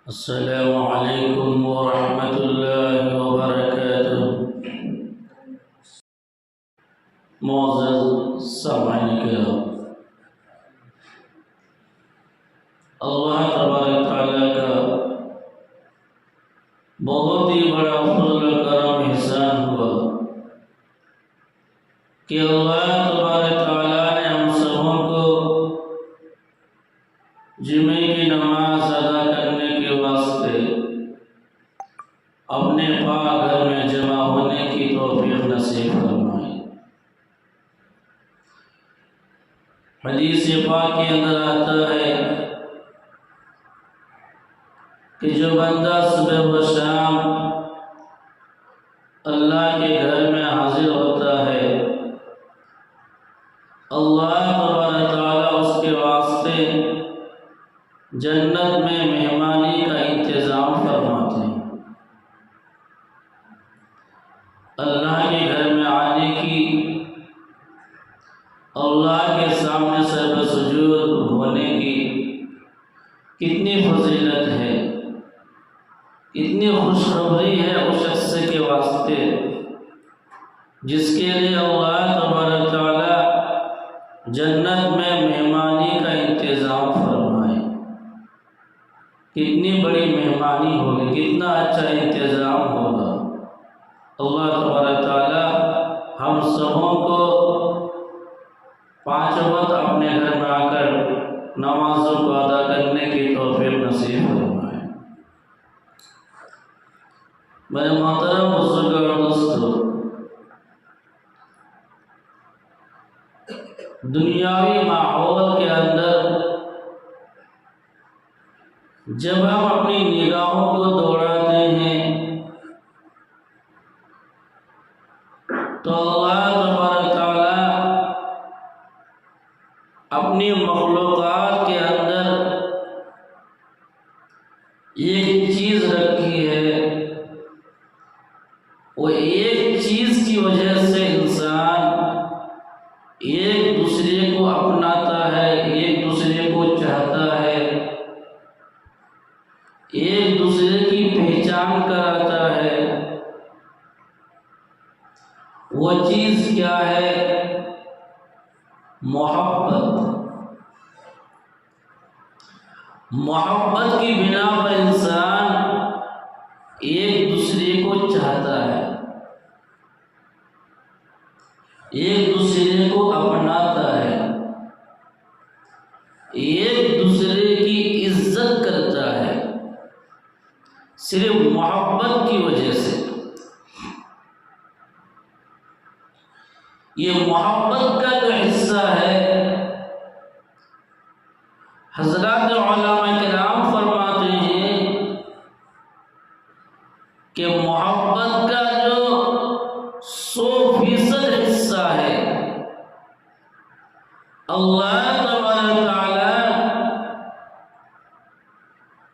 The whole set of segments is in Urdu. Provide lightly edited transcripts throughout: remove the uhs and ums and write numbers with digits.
السلام علیکم ورحمۃ اللہ وبرکاتہ۔ معزز سامعین کرام، اللہ تبارک تعالیٰ کا بہت ہی بڑا فضل و کرم احسان ہوا کہ اللہ تبارک تعالیٰ نے ہم سبوں کو جمعے کی نماز ادا کرنے کے واسطے اپنے پاک گھر میں جمع ہونے کی توفیق نصیب فرمائی۔ حدیث پاک کے اندر آتا ہے کہ جو بندہ صبح و شام اللہ کے گھر میں حاضر ہوتا ہے، اللہ تبارک تعالیٰ اس کے واسطے جنت میں مہمانی کا انتظام فرماتے ہیں۔ اللہ کے گھر میں آنے کی، اللہ کے سامنے سر سجود ہونے کی کتنی فضیلت ہے، کتنی خوشخبری ہے اس شخص کے واسطے جس کے لیے اللہ تبارک تعالیٰ جنت میں مہمانی کا انتظام فرمائے۔ کتنی بڑی مہمانی ہوگی، کتنا اچھا انتظام ہوگا۔ اللہ تبارک تعالیٰ ہم سبوں کو 5 وقت اپنے گھر میں آ کر نمازوں کو ادا کرنے کی توفیق نصیب فرمائے۔ میرے محترم بزرگ اور دوستو، دنیاوی ماحول کے اندر جب ہم اپنی نگاہوں کو دوڑاتے ہیں تو اللہ تبارک تعالیٰ اپنی مخلوقات کے اندر ایک چیز رکھی ہے، وہ ایک چیز کی وجہ سے انسان ایک دوسرے کو اپناتا ہے، ایک دوسرے کو چاہتا ہے، ایک دوسرے کی پہچان کراتا ہے۔ وہ چیز کیا ہے؟ محبت۔ محبت کی بنا پر انسان ایک دوسرے کو چاہتا ہے، ایک دوسرے کو اپناتا ہے، ایک دوسرے کی عزت کرتا ہے، صرف محبت کی وجہ سے۔ یہ محبت کا جو حصہ ہے، حضرات علماء کرام فرماتے ہیں کہ محبت کا جو 100% حصہ ہے، اللہ تبارک تعالیٰ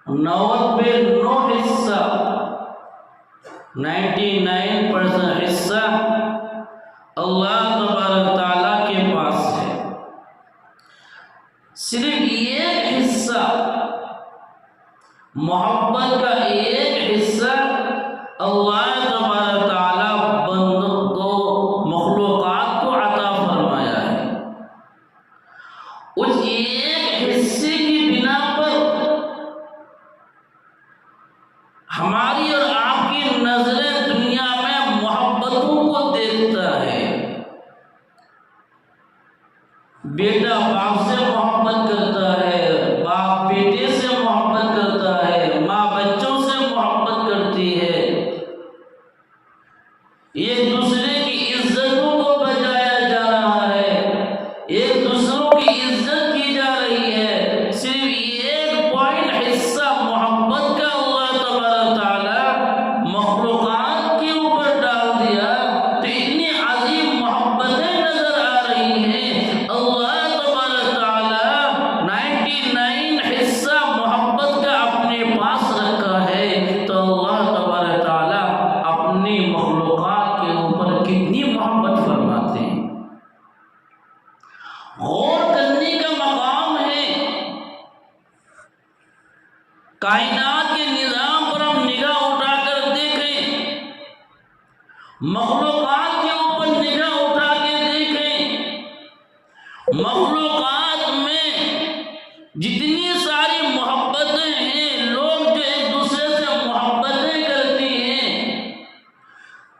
99 حصہ 99% حصہ اللہ تبارک تعالیٰ کے پاس ہے۔ صرف ایک حصہ، محبت کا ایک حصہ اللہ تبارک تعالیٰ بندوں کو، مخلوقات کو عطا فرمایا ہے۔ اس ایک حصے کی بنا پر ہماری اور آپ کی نظریں دنیا میں محبتوں کو دیکھتا ہے۔ بیٹا باپ سے محبت کرتا ہے، باپ بیٹے سے محبت کرتا ہے، ماں بچوں سے محبت کرتی ہے، ایک دوسرے کی عزتوں کو بچایا جا رہا ہے، ایک دوسروں کی عزت کی جا رہی ہے۔ صرف ایک پوائنٹ حصہ محبت کا اللہ تبارک تعالیٰ مخلوقات کے اوپر نگاہ اٹھا کے دیکھیں، مخلوقات میں جتنی ساری محبتیں ہیں، لوگ جو ایک دوسرے سے محبتیں کرتی ہیں،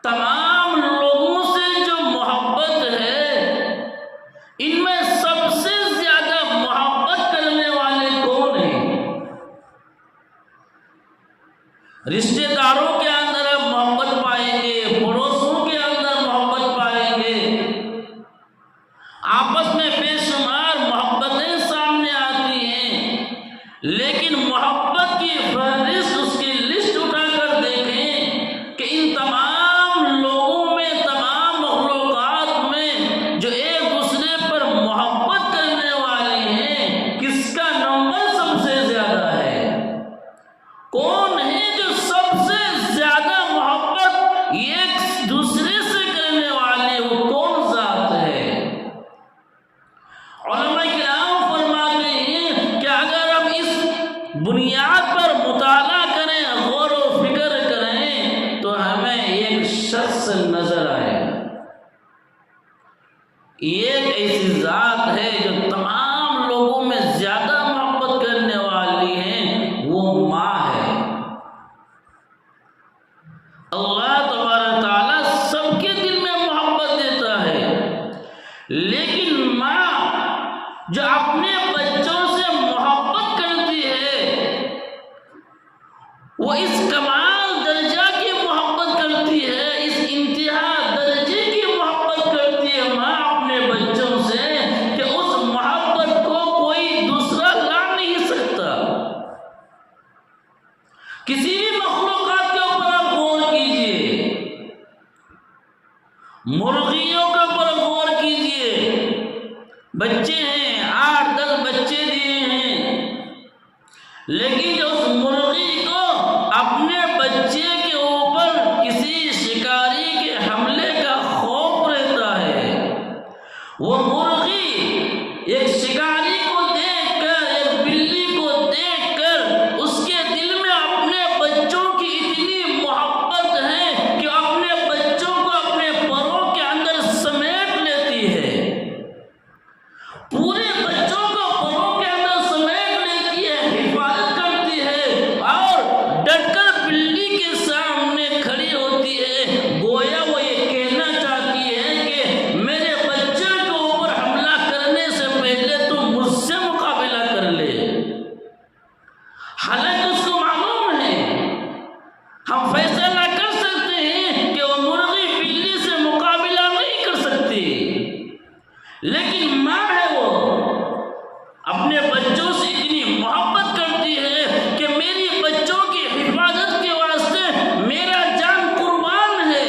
تمام لوگوں سے جو محبت ہے، ان میں سب سے زیادہ محبت کرنے والے کون ہیں؟ رشتہ داروں کے اندر آپ محبت پائیں گے، پڑوسوں کے اندر محبت پائیں گے، آپس میں بے شمار محبتیں سامنے آتی ہیں، لیکن محبت کی فہرست، اس کی لسٹ اٹھا کر دیکھیں کہ ان تمام لوگوں میں، تمام مخلوقات میں جو ایک دوسرے پر محبت کرنے والے ہیں، کس کا نمبر سب سے زیادہ ہے؟ کون ہے جو سب سے زیادہ محبت ایک دوسرے سے کرنے والے؟ وہ کون ذات ہے؟ علماء کرام فرماتے ہیں کہ اگر ہم اس بنیاد پر مطالعہ کریں، غور و فکر کریں، تو ہمیں ایک شخص نظر آئے گا، ایک ایسی ذات ہے جو تمام لوگوں میں زیادہ محبت کرنے والی ہے، وہ ماں ہے۔ اللہ تبارک تعالیٰ سب کے دل میں محبت دیتا ہے، لیکن ماں جو اپنے بچوں سے محبت کرتی ہے، وہ اس کمال درجہ کی محبت کرتی ہے، اس انتہا درجے کی محبت کرتی ہے ماں اپنے بچوں سے، کہ اس محبت کو کوئی دوسرا لا نہیں سکتا۔ کسی بھی مخلوقات کے اوپر آپ غور کیجئے، مرغیوں کے اوپر غور کیجئے، بچے ہیں، 8-10 بچے دیے ہیں، لیکن جو اس مرغی کو اپنے بچے کے اوپر کسی شکاری کے حملے کا خوف رہتا ہے، وہ مرغی ایک شکاری کو دیکھ کر، ایک بلی کو دیکھ کر، اس کے دل میں اپنے بچوں کی اتنی محبت ہے کہ اپنے بچوں کو اپنے پروں کے اندر سمیٹ لیتی ہے، پورے بچوں کو پروں کے اندر سمیٹ لیتی ہے، حفاظت کرتی ہے، اور ڈٹ کر بلی کے سامنے کھڑی ہوتی ہے، گویا وہ یہ کہنا چاہتی ہے کہ میرے بچے کے اوپر حملہ کرنے سے پہلے تم مجھ سے مقابلہ کر لے۔ حالانکہ اس کو معلوم ہے، ہم فیصلہ کر سکتے ہیں کہ وہ مرغی بلی سے مقابلہ نہیں کر سکتی، لیکن ماں ہے، وہ اپنے بچوں سے اتنی محبت کرتی ہے کہ میری بچوں کی حفاظت کے واسطے میرا جان قربان ہے،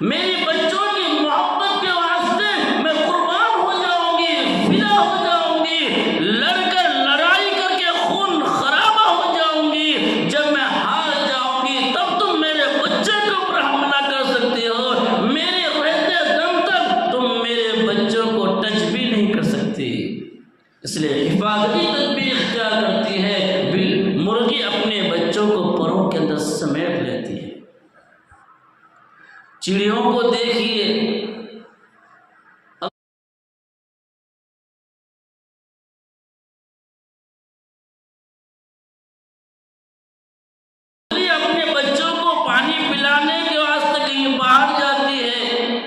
میری بچوں کی محبت کے واسطے میں قربان ہو جاؤں گی، فدا ہو جاؤں گی، لڑ کر لڑائی کر کے خون خرابہ ہو جاؤں گی، جب میں ہار جاؤں گی تب تم میرے بچے کے اوپر حملہ کر سکتے ہو، میرے رہتے دم تک تم میرے بچوں کو ٹچ بھی نہیں کر سکتی۔ اس لیے حفاظتی تدبیر اختیار کرتی ہے، مرغی اپنے بچوں کو پروں کے اندر سمیٹ لیتی ہے۔ چڑیوں کو دیکھیے، اپنے بچوں کو پانی پلانے کے واسطے کہیں باہر جاتی ہے،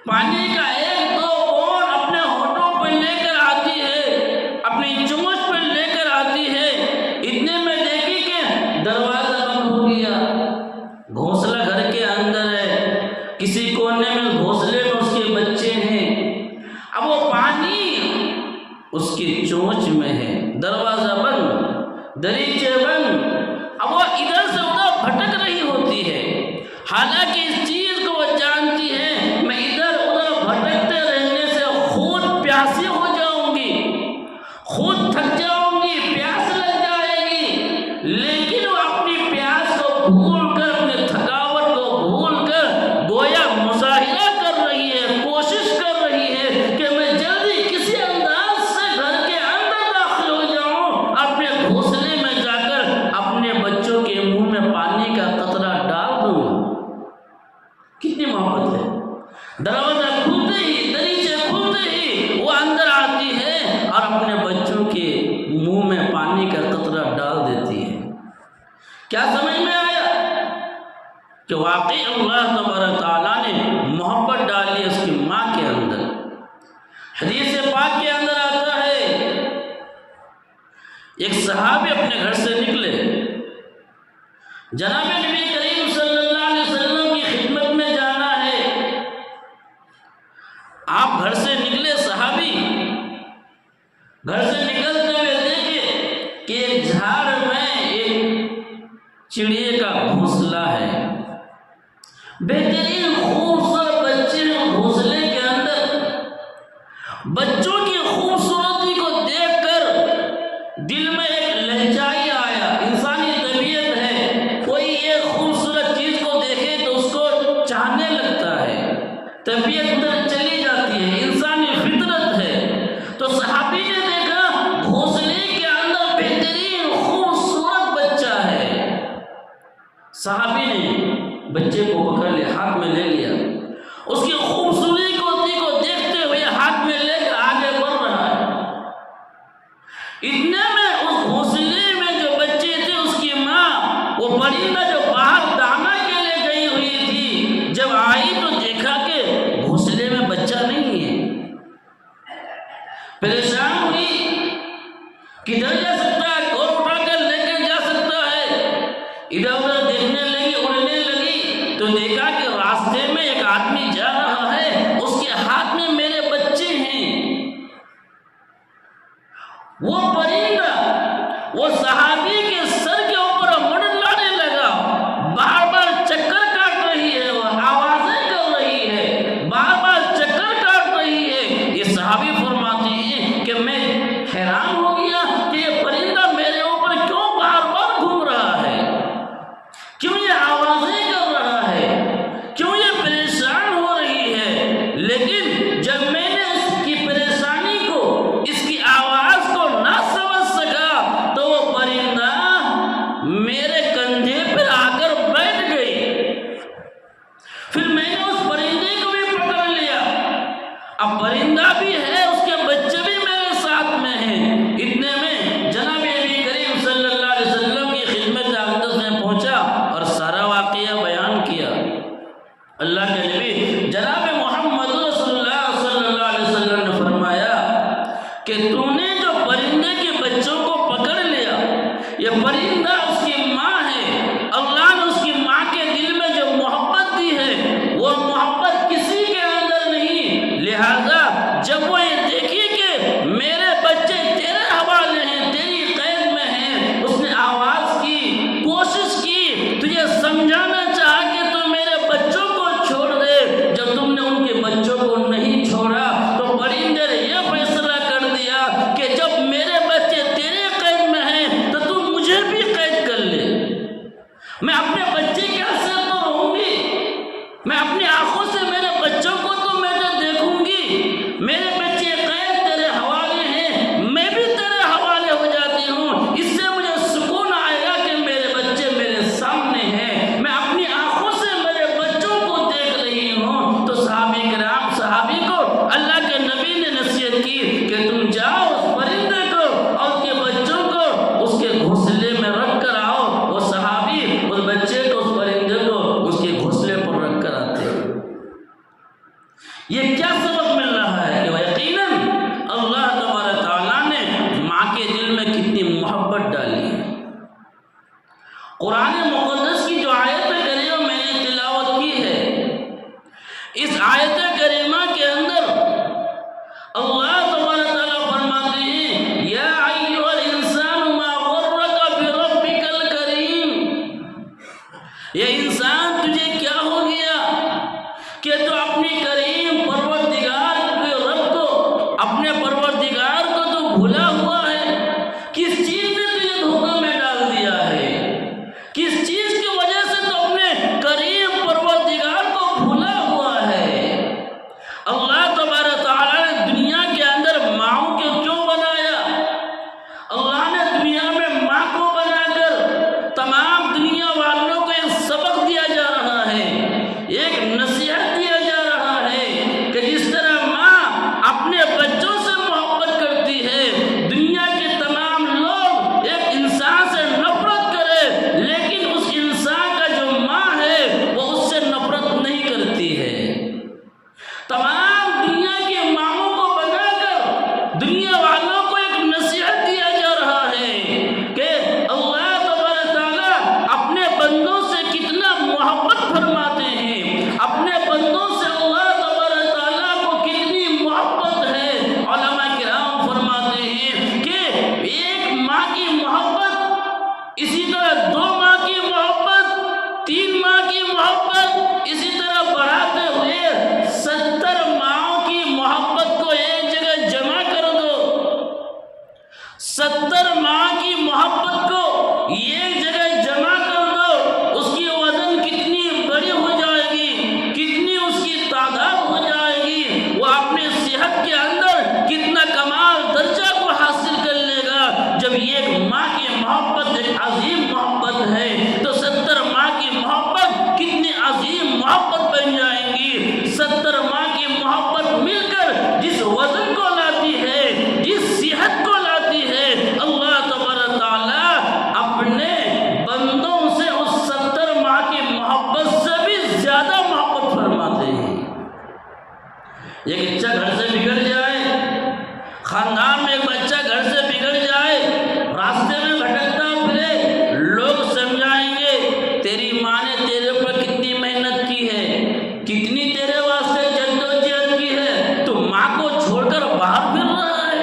پانی کا 1-2 بوند اپنے ہونٹوں پہ لے کر آتی ہے، اپنی چونچ پہ لے کر آتی ہے، اتنے میں دیکھی کہ دروازہ بند ہو گیا، گھونسلہ گھر کے اندر ہے، کسی کونے میں گھونسلے میں اس کے بچے ہیں، اب وہ پانی اس کی چونچ میں ہے، دروازہ بند، دریچے بند، اب وہ ادھر سے ادھر بھٹک رہی ہوتی ہے، حالانکہ اس چیز کو وہ جانتی ہے میں ادھر ادھر بھٹکتے رہنے سے خود پیاسی ہو جاؤں گی، خود تھک جاؤں گی، پیاس لگ جائے گی، لیکن وہ اپنی پیاس کو بھول کر، اپنے تھکاوٹ کو بھول کر، گویا مظاہرہ کر رہی ہے، کوشش کر رہی ہے کہ میں جلدی کسی انداز سے گھر کے اندر داخل ہو جاؤں، اپنے گھونسلے میں جا کر اپنے بچوں کے منہ میں پانی کا قطرہ ڈال دوں۔ ڈال دیتی ہے۔ کیا سمجھ میں آیا کہ واقعی اللہ تبارک تعالیٰ نے محبت ڈالی ہے اس کی ماں کے اندر۔ حدیث پاک کے اندر آتا ہے ایک صحابی اپنے گھر سے نکلے، جناب نبی کریم صلی اللہ علیہ وسلم کی خدمت میں جانا ہے۔ آپ گھر سے نکلے صحابی، گھر سے نکلتے ہوئے دیکھے کہ ایک جھاڑ میں ایک چڑیے کا گھونسلہ ہے، بہترین خوبصورت بچے ہیں گھونسلے کے اندر۔ بچوں کی خوبصورتی کو دیکھ کر دل میں ایک لہجائی آیا، انسانی طبیعت ہے، کوئی ایک خوبصورت چیز کو دیکھے تو اس کو چاہنے لگتا ہے، طبیعت ادھر چلی جاتی ہے، انسانی فطرت ہے۔ تو صحابی نے دیکھا گھونسلے کے اندر بہترین خوبصورت بچہ ہے، صحابی نے بچے کو پکڑ لیا، ہاتھ میں لے لیا، اس کی خوبصورتی کو دیکھتے ہوئے ہاتھ میں لے کر آگے بڑھ رہا ہے۔ اتنے میں اس گھونسلے میں جو بچے تھے اس کی ماں، وہ پرندہ جو باہر دانا کے لیے گئی ہوئی تھی، جب آئی تو دیکھا کہ گھونسلے میں بچہ نہیں ہے، پریشان ہوئی، کدھر جا سکتا ہے، کون اٹھا کر لے کے جا سکتا ہے، ادھر ادھر دیکھنے لگی، اڑنے لگی تو دیکھا کہ راستے میں ایک آدمی جا رہا ہے، اس کے ہاتھ میں میرے بچے ہیں۔ وہ پرندہ وہ صحابی کے سر کے اوپر منڈلانے لگا، بار بار چکر کاٹ رہی ہے، وہ آوازیں کر رہی ہے، بار بار چکر کاٹ رہی ہے۔ یہ صحابی فرماتے ہیں کہ میں حیران ہو گیا کہ یہ پرندہ میرے اوپر کیوں بار بار گھوم رہا ہے، کیوں یہ آوازیں کر رہا ہے، کیوں یہ پریشان ہو رہی ہے۔ لیکن جب میں نے اس کی پریشانی کو، اس کی آواز کو نہ سمجھ سکا تو وہ پرندہ میرے کندھے پر آ کر بیٹھ گئی۔ پھر میں نے اس پرندے کو بھی پکڑ لیا، اب پرندہ بھی ہے، اس کے بچے بھی میرے ساتھ میں ہیں۔ اتنے میں جناب نبی کریم صلی اللہ علیہ وسلم کی خدمت اقدس میں پہنچا اور سارا واقعہ بیان کیا۔ اللہ کے نبی جناب محمد رسول اللہ صلی اللہ علیہ وسلم نے فرمایا کہ تو نے جو پرندے کے بچوں کو پکڑ لیا، یہ پرندہ اس کی ماں ہے، اللہ نے اس کی ماں کے دل میں جو محبت دی ہے وہ محبت کسی کے اندر نہیں، لہذا جب وہ یہ دیکھی کہ میرے بچے تیرے حوالے ہیں، تیری قید میں ہیں، اس نے آواز کی، کوشش کی، تجھے سمجھانا چاہا کہ تو میرے بچوں کو چھوڑ دے۔ جب تم نے ان کے بچوں کو نہیں چھوڑا تو پرندے نے یہ فیصلہ کر دیا کہ جب میرے بچے تیرے قید میں ہیں تو تم مجھے بھی قید کر لے، میں اپنے بچے کے حصے تو رہوں گی، میں اپنی آنکھوں سے میرے بچوں کو تو میں تو دیکھوں گی، میرے بچے قید تیرے حوالے ہیں، میں بھی تیرے حوالے ہو جاتی ہوں، اس سے مجھے سکون آئے گا کہ میرے بچے میرے سامنے ہیں، میں اپنی آنکھوں سے میرے بچوں کو دیکھ رہی ہوں۔ تو صحابی کو اللہ کے نبی نے نصیحت کی کہ تم جاؤ اس پرندے کو اور اس کے بچوں کو اس کے گھونسلے میں رکھ کر آؤ۔ وہ صحابی اس بچے کو، اس پرندے کو اس کے گھونسلے پر رکھ کر آتے۔ یہ کیا سبق مل رہا ہے کہ یقیناً اللہ تبارک تعالیٰ نے ماں کے دل میں کتنی محبت ڈالی ہے۔ قرآن مقدس کی جو آیت کریمہ میں نے تلاوت کی ہے، اس آیت کریمہ کے اندر اللہ تبارک تعالیٰ فرماتے ہیں یا ایھا الانسان ما غرک بربک الکریم، یہ انسان تجھے کیا ہو گیا کہ تو اپنی کریم پروردگار کے رب کو، اپنے پروردگار کو تو بھولا ہوا ہے، کس چیز نے تجھے دھوکہ میں ڈال دیا ہے، کس چیز کی وجہ سے تو اپنے کریم پروردگار کو بھولا ہوا ہے۔ اللہ تبارک تعالیٰ نے دنیا کے اندر ماؤں کو کیوں بنایا؟ اللہ نے دنیا میں ماں کو بنا کر تمام دنیا والوں کو یہ سبق اسی طرح 2 ماہ کی محبت، 3 ماہ کی محبت، اسی طرح بڑھاتے ہوئے 70 ماہوں کی محبت کو ایک جگہ جمع کر دو۔ 70 ماہ کی محبت کو ایک جگہ جمع کر دو، اس کی وزن کتنی بڑی ہو جائے گی، کتنی اس کی تعداد ہو جائے گی، وہ اپنے صحت کے اندر کتنا کمال درجہ کو حاصل کر لے گا۔ جب ایک ماں کی محبت ایک عظیم محبت ہے تو 70 ماہ کی محبت کتنی عظیم محبت بن جائے گی۔ 70 ماہ کی محبت مل کر جس وزن کو لاتی ہے، جس صحت کو لاتی ہے، اللہ تبارک تعالیٰ اپنے بندوں سے اس 70 ماہ کی محبت سے بھی زیادہ محبت فرماتے ہیں۔ ایک بچہ گھر سے بگڑ جائے، خاندان میں ایک بچہ گھر سے بگڑ جائے، راستے میں بھٹکتا پھرے، لوگ سمجھائیں گے تیری ماں نے تیرے اوپر کتنی محنت کی ہے، کتنی تیرے واسطے جدوجہد کی ہے، تو ماں کو چھوڑ کر باہر پھر رہا ہے،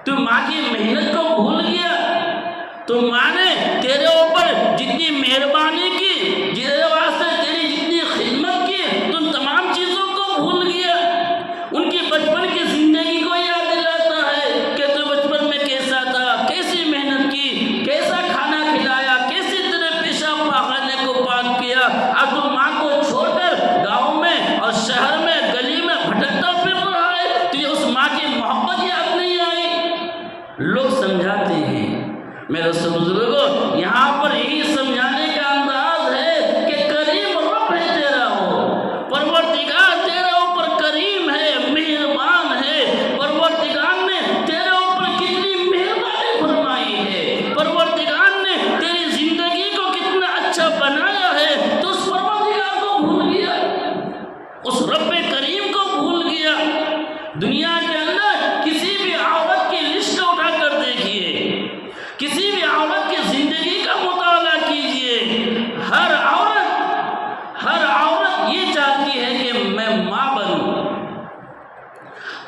تو ماں کی محنت کو بھول گیا، تو ماں نے تیرے اوپر جتنی مہربانی کی، جیسے واسطے تیری جتنی خدمت کی، تم تمام چیزوں کو بھول گیا۔ ان کی بچپن کی زندگی کو یاد دلاتا ہے کہ تو بچپن میں کیسا تھا، کیسی محنت کی، کیسا کھانا کھلایا، کیسی طرح پیشاب پاخانے کو پاک کیا، اب تو ماں کو چھوڑ کر گاؤں میں اور شہر میں گلی میں بھٹکتا پھر رہا ہے، تو یہ اس ماں کی محبت یاد نہیں آئی۔ لوگ سمجھاتے ہیں، میرے بزرگوں، یہاں پر یہی سمجھانے کا انداز ہے کہ کریم رب ہے تیرا، ہو پروردگار تیرے اوپر کریم ہے، مہربان ہے، پروردگار نے تیرے اوپر کتنی مہربانی فرمائی ہے، پروردگار نے تیری زندگی کو کتنا اچھا بنایا ہے، تو اس پروردگار کو بھول گیا، اس رب کریم کو بھول گیا۔ دنیا کے اندر کسی بھی عورت کی لسٹ اٹھا کر دیکھیے، کسی بھی عورت کی زندگی کا مطالعہ کیجئے، ہر عورت یہ چاہتی ہے کہ میں ماں بنوں،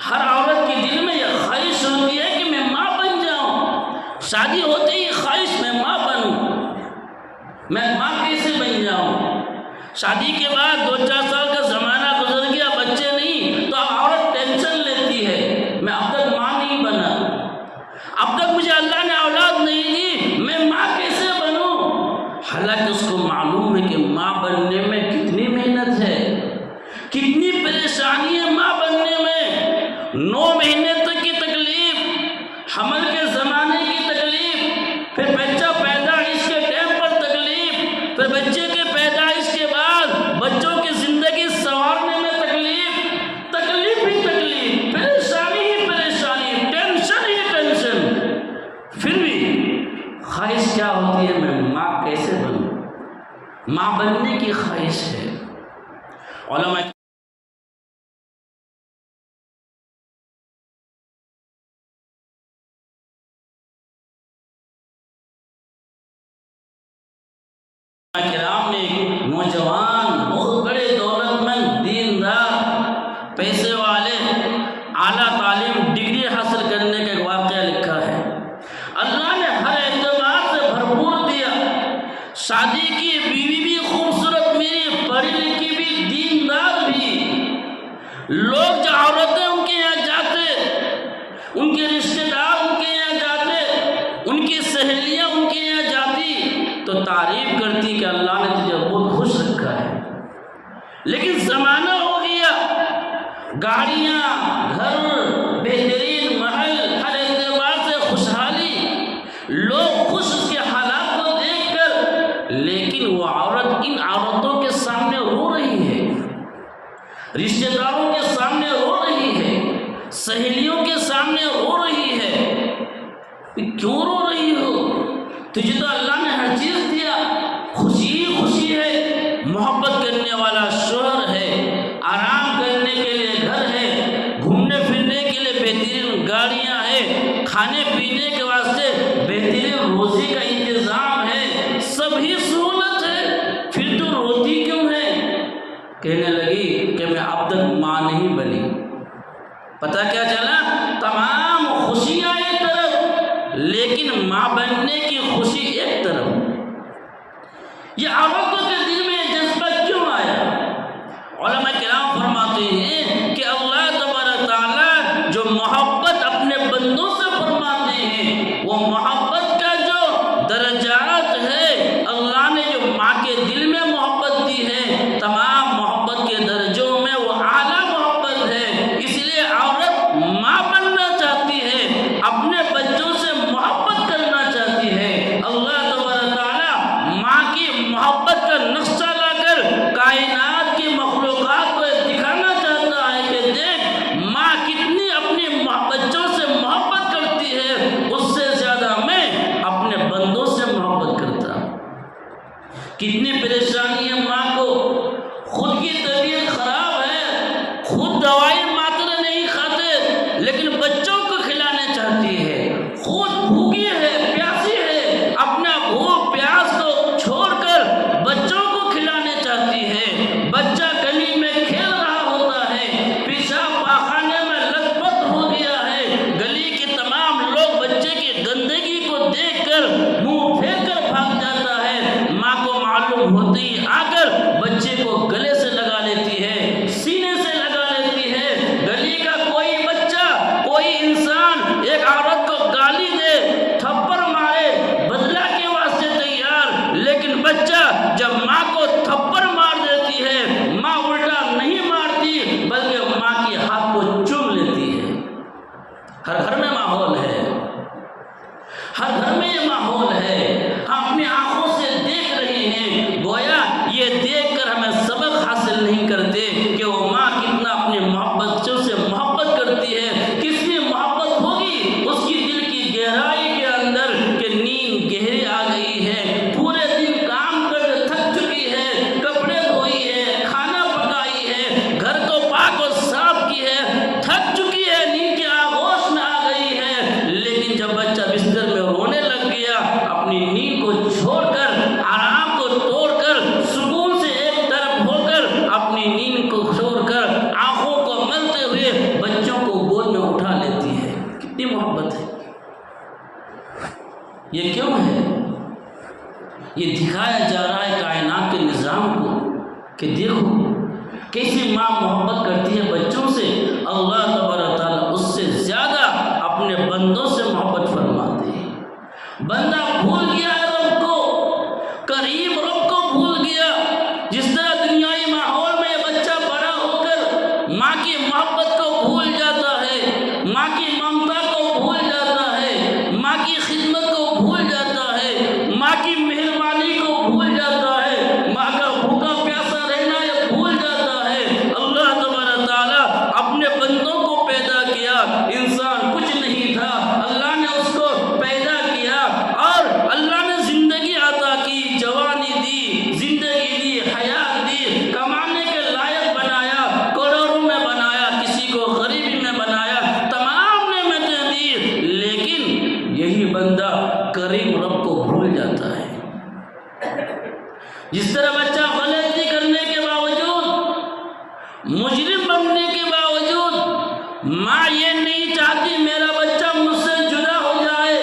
ہر عورت کے دل میں یہ خواہش ہوتی ہے کہ میں ماں بن جاؤں، شادی ہوتے ہی خواہش میں ماں بنوں، میں ماں کیسے بن جاؤں، شادی کے بعد 2-4 سال کا زمانہ گزر گیا، بچے نہیں، تو اب عورت ٹینشن لیتی ہے، میں اب تک ماں نہیں بنا، اب تک مجھے اللہ نے اولاد نہیں دی، میں ماں کیسے بنوں؟ حالانکہ اس کو معلوم ہے کہ ماں بننے میں کتنی محنت ہے، کتنی پریشانی ہے ماں بننے میں، 9 مہینے تک کی تکلیف، حمل کے زمانے کی تکلیف، پھر بچہ پیدائش کے ٹائم پر تکلیف، پھر بچے کے پیدائش کے بعد بچوں کی زندگی سنوارنے میں تکلیف، تکلیف ہی تکلیف، پریشانی ہی پریشانی، ٹینشن ہی ٹینشن، پھر بھی خواہش کیا ہوتی ہے، میں ماں کیسے بنوں، ماں بننے کی خواہش ہے۔ علماء کرام نے ایک نوجوان بہت بڑے دولت مند دیندار پیسے والے اعلیٰ تعلیم ڈگری حاصل کرنے کا ایک واقعہ لکھا ہے۔ اللہ نے ہر اعتبار سے بھرپور دیا، شادی کی، بیوی بھی خوبصورت میری، پڑھی لکھی بھی، دیندار بھی، لوگ جو عورتیں ان کے یہاں جاتے، ان کے رشتہ دار ان کے یہاں جاتے، ان کی سہیلیاں ان کے یہاں جاتی تو تعریف کرتی کہ اللہ نے تجھے بہت خوش رکھا ہے۔ لیکن زمانہ ہو گیا، گاڑیاں، گھر، بہترین محل، ہر اعتبار سے خوشحالی، لوگ خوش اس کے حالات کو دیکھ کر، لیکن وہ عورت ان عورتوں کے سامنے رو رہی ہے، رشتہ داروں کے سامنے رو رہی ہے، سہیلیوں کے سامنے رو رہی ہے۔ کیوں رو رہی ہو؟ تجھے تو اللہ نے ہر چیز دیا، خوشی خوشی ہے، محبت کرنے والا شوہر ہے، آرام کرنے کے لیے گھر ہے، گھومنے پھرنے کے لیے بہترین گاڑیاں ہیں، کھانے پینے کے واسطے بہترین روزی کا انتظام ہے، سب ہی سہولت ہے، پھر تو روتی کیوں ہے؟ کہنے لگی کہ میں اب تک ماں نہیں بنی۔ پتہ کیا چلا؟ تمام خوشیاں ایک طرف، لیکن ماں بننے کی خوشی ایک طرف۔ یہ عورتوں کے دل میں یہ جذبہ کیوں آیا؟ علماء کرام فرماتے ہیں کہ اللہ تبارک تعالیٰ جو محبت اپنے بندوں سے فرماتے ہیں، وہ محبت کا جو درجات ہے، اللہ نے جو ماں کے دل میں محبت دی ہے، تمام محبت کے درجوں میں وہ اعلیٰ محبت ہے۔ اس لیے عورت ماں بننا چاہتی ہے، اپنے بچوں سے محبت کرنا چاہتی ہے۔ اللہ تبارک تعالیٰ ماں کی محبت کا نقشہ لا کر کائنات کی مخلوقات کو دکھانا چاہتا ہے کہ دیکھ ماں کتنی اپنی بچوں سے محبت کرتی ہے، اس سے زیادہ میں اپنے بندوں سے محبت کرتا ہوں۔ کتنی پریشانی ہے ماں کو، خود کی طبیعت خراب ہے، خود دوائی ماترے نہیں کھاتے لیکن بچوں کو کھلانے چاہتی ہے، خود بھوکی ہے، پیاسی ہے، اپنا بھوک پیاس کو چھوڑ کر بچوں کو کھلانے چاہتی ہے۔ بچہ گلی میں کھیل رہا ہوتا ہے، پیشاب پاخانے میں لت پت ہو گیا ہے، گلی کے تمام لوگ بچے کی گندگی کو دیکھ کر منہ پھیر کر بھاگ جاتا ہے، ماں کو معلوم ہوتے ہی آ کر بچے کو گلے سے لگا لیتی ہے، سینے سے لگا لیتی ہے۔ گلی کا کوئی بچہ، کوئی انسان ایک عورت کو گالی دے، تھپڑ مارے، بدلہ کے واسطے تیار، لیکن بچہ جب ماں کو تھپڑ مار دیتی ہے، ماں الٹا نہیں مارتی بلکہ ماں کے ہاتھ کو چوم لیتی ہے۔ ہر گھر میں ماحول ہے، ہر گھر میں یہ ماحول ہے، ہم اپنی آنکھوں سے دیکھ رہے ہیں۔ گویا یہ دیکھ کر ہمیں سبق حاصل نہیں کرتے کہ وہ ماں کتنا اپنے بچوں سے محبت کرتی ہے، کتنی محبت ہوگی اس کی دل کی گہرائی کے اندر کہ نیند گہری آ گئی ہے، پورے دن کام کر تھک چکی ہے، کپڑے دھوئی ہے، کھانا پکائی ہے، گھر کو پاک و صاف کی ہے، تھک چکی ہے، نیند کے آغوش میں آ گئی ہے، لیکن جب بچہ بستر میں رونے لگ گیا، اپنی نیند کو چھوڑ کر، آرام کو توڑ کر، سکون سے ایک طرف ہو کر، اپنی نیند کو چھوڑ کر، آنکھوں کو ملتے ہوئے بچوں کو گود میں اٹھا لیتی ہے۔ کتنی محبت ہے، یہ کیوں ہے؟ یہ دکھایا جا رہا ہے کائنات کے نظام کو کہ دیکھو کیسی ماں محبت کرتی ہے بچوں سے، اللہ تبارک تعالیٰ اس سے زیادہ اپنے بندوں سے محبت فرماتے ہیں۔ بندہ بھول گیا ہے رب کو، کریم رب کو بھول گیا۔ جس طرح دنیائی ماحول میں یہ بچہ بڑا ہو کر ماں کی محبت کو بھول جاتا ہے، ماں کی ممتا کو بھول جاتا ہے، ماں کی خدمت کو بھول جاتا ہے، ماں کی مہربانی کو بھول جاتا ہے، ماں کا بھوکا پیاسا رہنا یہ بھول جاتا ہے۔ اللہ تبارک تعالیٰ اپنے بندوں کو پیدا کیا، انسان کچھ نہیں تھا، اللہ نے اس کو پیدا کیا اور اللہ نے زندگی عطا کی، جوانی دی، زندگی دی، حیات دی، کمانے کے لائق بنایا، کروڑوں میں بنایا، کسی کو غریبی میں بنایا، تمام نعمتیں دی، لیکن یہی بندہ کریم رب کو بھول جاتا ہے۔ جس طرح بچہ غلطی کرنے کے باوجود، مجرم بننے کے باوجود، ماں یہ نہیں چاہتی میرا بچہ مجھ سے جدا ہو جائے،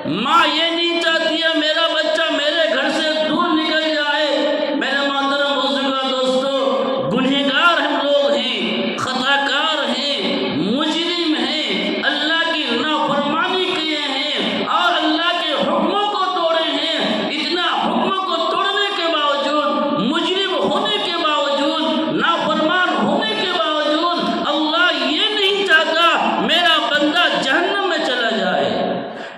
ماں یہ نہیں چاہتی ہے میرا بچہ میرے گھر سے دور نکل جائے۔ میرے محترم بزرگوں، دوستو، گنہگار ہم لوگ ہیں، خطا کار ہیں، مجرم ہیں، اللہ کی نافرمانی کیے ہیں اور اللہ کے حکموں کو توڑے ہیں۔ اتنا حکموں کو توڑنے کے باوجود، مجرم ہونے کے باوجود، نافرمان ہونے کے باوجود، اللہ یہ نہیں چاہتا میرا بندہ جہنم میں چلا جائے،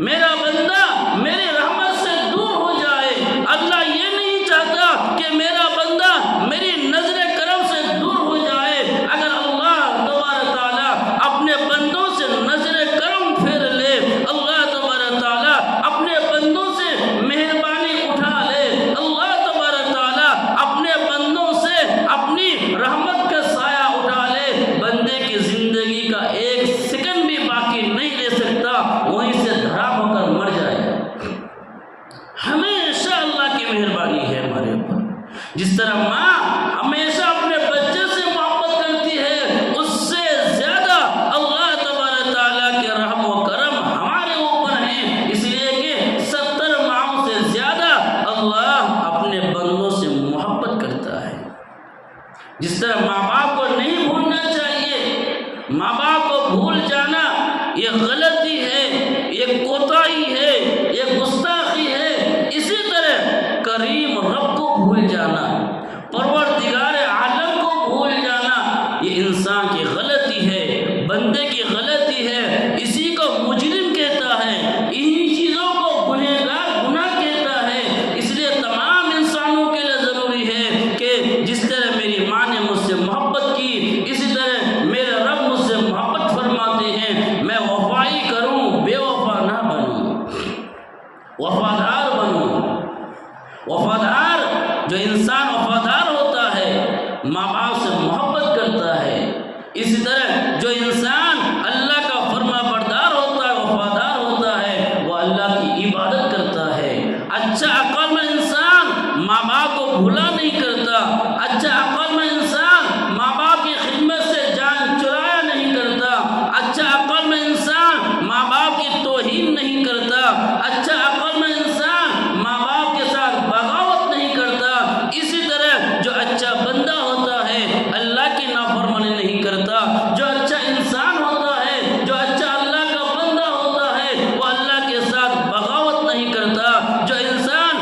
میرا بندہ میری رحمت سے دور ہو جائے۔ اللہ یہ نہیں چاہتا کہ میرا بندہ میری نظر کرم سے دور ہو جائے۔ اگر اللہ تبارک تعالیٰ اپنے بندوں سے نظر کرم پھیر لے، اللہ تبارک تعالیٰ اپنے بندوں سے مہربانی اٹھا لے، اللہ تبارک تعالیٰ اپنے بندوں سے اپنی رحمت کا سایہ اٹھا لے، بندے کی زندگی کا ایک سیکنڈ بھی باقی نہیں رہ سکتا، وہیں سے دھڑام ہو کر مر جائے گا۔ ہمیشہ اللہ کی مہربانی ہے ہمارے اوپر۔ جس طرح ماں ہمیشہ اپنے بچے سے محبت کرتی ہے، اس سے زیادہ اللہ تبارک تعالیٰ کے رحم و کرم ہمارے اوپر ہیں، اس لیے کہ 70 ماؤں سے زیادہ اللہ اپنے بندوں جس طرح ماں باپ کو نہیں بھولنا چاہیے، ماں باپ کو بھول جانا یہ غلطی ہے، یہ کوتاہی ہے، یہ گستاخی ہے۔ اسی طرح کریم رب کو بھول جانا، پروردگار عالم کو بھول جانا، یہ انسان کی غلطی ہے، بندے کی غلطی ہے۔ اسی کو مجرم کہتا ہے، انہی چیزوں کو گناہ کہتا ہے۔ اس لیے تمام انسانوں کے لیے ضروری ہے کہ جس طرح میری ماں نے مجھ سے محبت کی، اسی طرح میرے رب مجھ سے محبت فرماتے ہیں، میں وفائی کروں، بے وفا نہ بنوں، وفادار بنوں۔ وفادار جو انسان وفادار ہوتا ہے ماں باپ سے محبت کرتا ہے، اسی طرح جو انسان اللہ کا فرما بردار ہوتا ہے، وفادار ہوتا ہے، وہ اللہ کی عبادت کرتا ہے۔ اچھا عقل مند انسان ماں باپ کو بھولا نہیں کرتا، اچھا عقل مند انسان ماں باپ کی خدمت سے جان چرایا نہیں کرتا، اچھا عقل مند انسان ماں باپ کی توہین نہیں کرتا، اچھا عقل مند انسان ماں باپ کے ساتھ بغاوت نہیں کرتا۔ اسی طرح جو اچھا بندہ ہوتا ہے اللہ کی نافرمانی نہیں کرتا، جو اچھا انسان ہوتا ہے، جو اچھا اللہ کا بندہ ہوتا ہے، وہ اللہ کے ساتھ بغاوت نہیں کرتا۔ جو انسان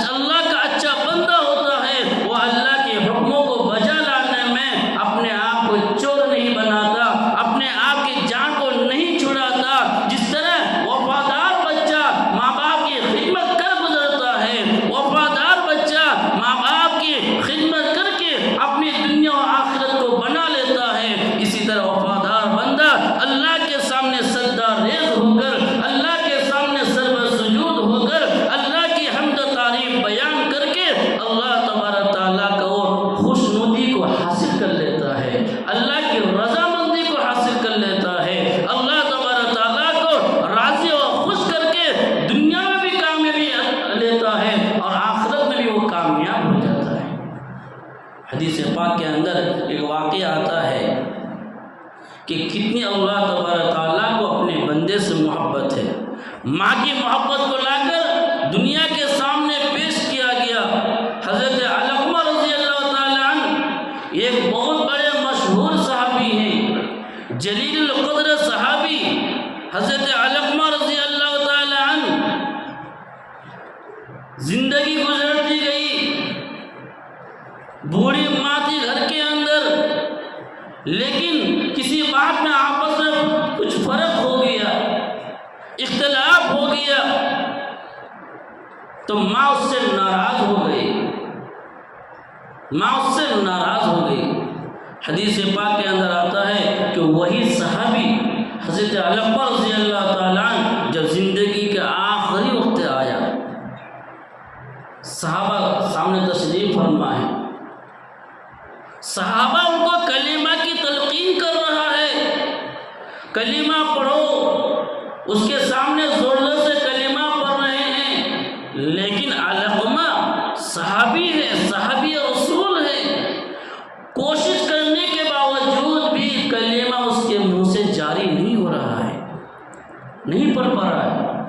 اللہ کا اچھا بندہ ہوتا ہے وہ اللہ کے حکموں کو بجا لانے میں اپنے آپ کو چور نہیں بناتا، اپنے آپ کی جان کو نہیں چھڑاتا۔ جس طرح وفادار بچہ ماں باپ کی خدمت کر گزرتا ہے، وفادار بچہ ماں باپ کی خدمت کر کے اپنی دنیا و آخرت کو بنا لیتا ہے، اسی طرح وفادار بندہ اللہ کے سامنے سجدہ ریز ہو کر، اللہ کے سامنے سرو سجود ہو کر، اللہ کی حمد و تعریف بیان کر کے اللہ تبارک تعالیٰ کو خوشنودی کو حاصل کر لیتا ہے، اللہ کی رضامندی کو حاصل کر لیتا ہے، اللہ تبارک تعالیٰ کو راضی اور خوش کر کے دنیا میں بھی کامیابی لیتا ہے اور آخرت میں بھی وہ کامیاب ہو جاتا ہے۔ حدیث پاک کے اندر ایک واقعہ آتا ہے کہ کتنی اللہ تبارک تعالیٰ کو اپنے بندے سے محبت ہے۔ ماں کی محبت کو لا کر دنیا کے سامنے پیش کیا گیا۔ حضرت علقمہ رضی اللہ تعالیٰ عنہ ایک بہت بڑے مشہور صحابی ہیں، جلیل القدر صحابی حضرت علقمہ رضی اللہ تعالیٰ عنہ زندگی گزرتی گئی، بوڑھی ماں تھی گھر کے اندر، لیکن کسی بات میں آپس میں کچھ فرق ہو گیا، اختلاف ہو گیا، تو ماں اس سے ناراض ہو گئی، ماں اس سے ناراض ہو گئی۔ حدیث پاک کے اندر آتا ہے کہ وہی صحابی حضرت علقمہ رضی اللہ تعالیٰ عنہ جب زندگی کے آخری وقت آیا، صحابہ سامنے تشریف فرما ہے، صحابہ ان کو کلمہ کی تلقین کر رہا ہے، کلمہ پڑھو، اس کے سامنے زور زور سے کلمہ پڑھ رہے ہیں، لیکن علقمہ صحابی ہے، صحابی رسول ہے، کوشش کرنے کے باوجود بھی کلمہ اس کے منہ سے جاری نہیں ہو رہا ہے، نہیں پڑھ پا رہا ہے۔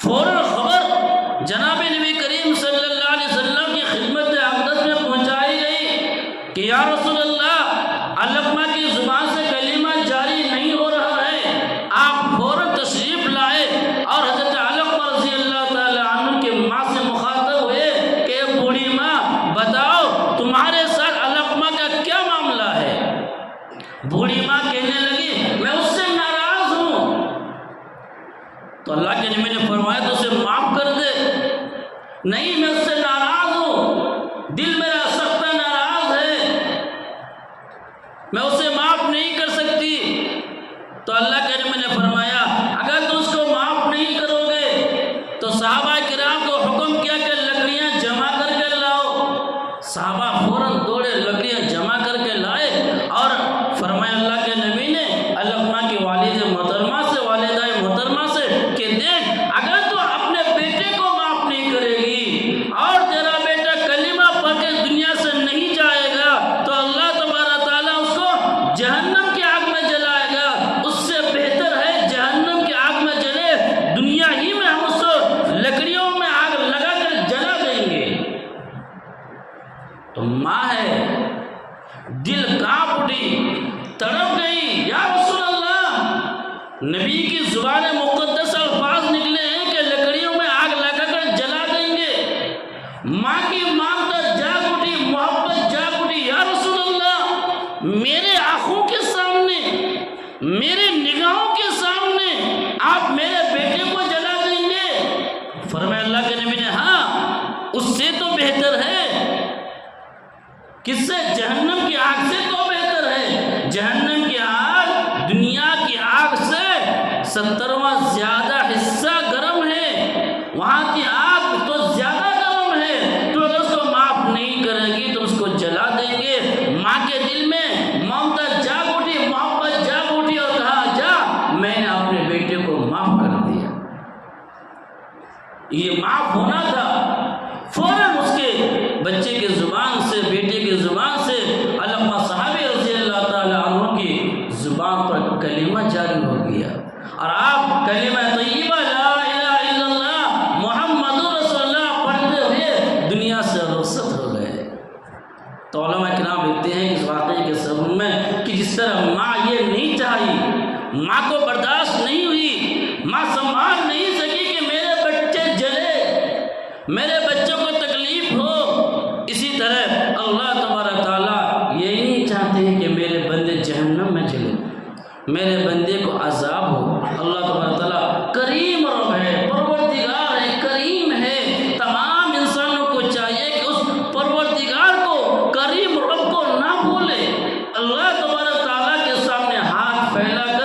فوراً خبر جناب نبی کریم صلی اللہ علیہ وسلم کی خدمت اقدس میں پہنچائی گئی کہ یا رسول اللہ، علقمہ کی زبان سے کلمہ جاری نہیں ہو رہا ہے، آپ فوراً تشریف لائے اور حضرت علقمہ رضی اللہ تعالیٰ عنہ کے ماں سے مخاطب ہوئے کہ بوڑھی ماں بتاؤ تمہارے ساتھ علقمہ کا کیا معاملہ ہے؟ بوڑھی ماں کہنے لگی میں اس سے ناراض ہوں۔ تو اللہ کے نبی نے فرمایا تو اسے معاف کر دے۔ نہیں، میں اس سے ناراض ہوں، دل میرا سخت ناراض ہے، میں اسے معاف نہیں کر سکتی۔ تو اللہ کے نبی نے فرمایا اگر تم اس کو معاف نہیں کرو گے تو صحابہ کرام کو حکم کیا کہ لکڑیاں جمع کر کے لاؤ۔ صحابہ فوراً دوڑے، لکڑیاں جمع کر کے لائے اور فرمایا اللہ کے نبی نے علقمہ کی والد محترمہ سے، والدہ محترمہ سے کہ دیکھ، اگر تو اپنے بیٹے کو معاف نہیں کرے گی اور تیرا بیٹا کلمہ پڑھ کے دنیا سے نہیں جائے گا تو اللہ تبارک تعالیٰ اس کو جہنم کی آگ میں جلائے گا۔ اس سے بہتر ہے جہنم کی آگ میں جلے، دنیا ہی میں ہم اس کو لکڑیوں میں آگ لگا کر جلا دیں گے۔ تو ماں ہے، دل کانپ اٹھی، تڑپ گئی، یا رسول اللہ، نبی کی زبان مقدس الفاظ نکلے ہیں کہ لکڑیوں میں آگ لگا کر جلا دیں گے۔ ماں کی مانگتا جاگ اٹھی، محبت جاگ اٹھی، یا رسول اللہ، میرے آنکھوں کے سامنے، میرے نگاہوں کے سامنے آپ میرے بیٹے کو جلا دیں گے؟ فرمایا اللہ کے نبی نے ہاں، اس سے تو بہتر ہے۔ کس سے؟ جہنم کی آگ سے تو بہتر ہے۔ جہنم کی آگ دنیا کی آگ سے 70واں زیادہ حصہ گرم ہے، وہاں کی آگ تو زیادہ گرم ہے، تو اگر اس کو معاف نہیں کرے گی تو اس کو جلا دیں گے۔ ماں کے دل میں ممتا جاگ اٹھی، محبت جاگ اٹھی اور کہا جا، میں نے اپنے بیٹے کو معاف کر دیا۔ یہ معاف ہونا تھا۔ فوراً اس کے بچے کے زبان سے، بیٹے کے زبان سے، علامہ صحابی رضی اللہ تعالیٰ عنہ کی زبان پر کلمہ جاری ہو گیا، اور آپ کلمہ طیبہ لا الہ الا اللہ محمد رسول اللہ پڑھتے ہوئے دنیا سے رخصت ہو گئے۔ تو علماء کرام لکھتے ہیں اس واقعے کے سبب میں کہ جس طرح ماں یہ نہیں چاہی، ماں کو برداشت نہیں ہوئی، ماں سنبھال نہیں سکی کہ میرے بچے جلے، میرے بچوں کو تکلیف ہو، اسی طرح اللہ تبارک تعالیٰ یہ نہیں چاہتے ہیں کہ میرے بندے جہنم میں جلے، میرے بندے کو عذاب ہو۔ اللہ تبارک تعالیٰ کریم رب ہے، پروردگار ہے، کریم ہے۔ تمام انسانوں کو چاہیے کہ اس پروردگار کو، کریم رب کو نہ بھولے، اللہ تبارک تعالیٰ کے سامنے ہاتھ پھیلا کر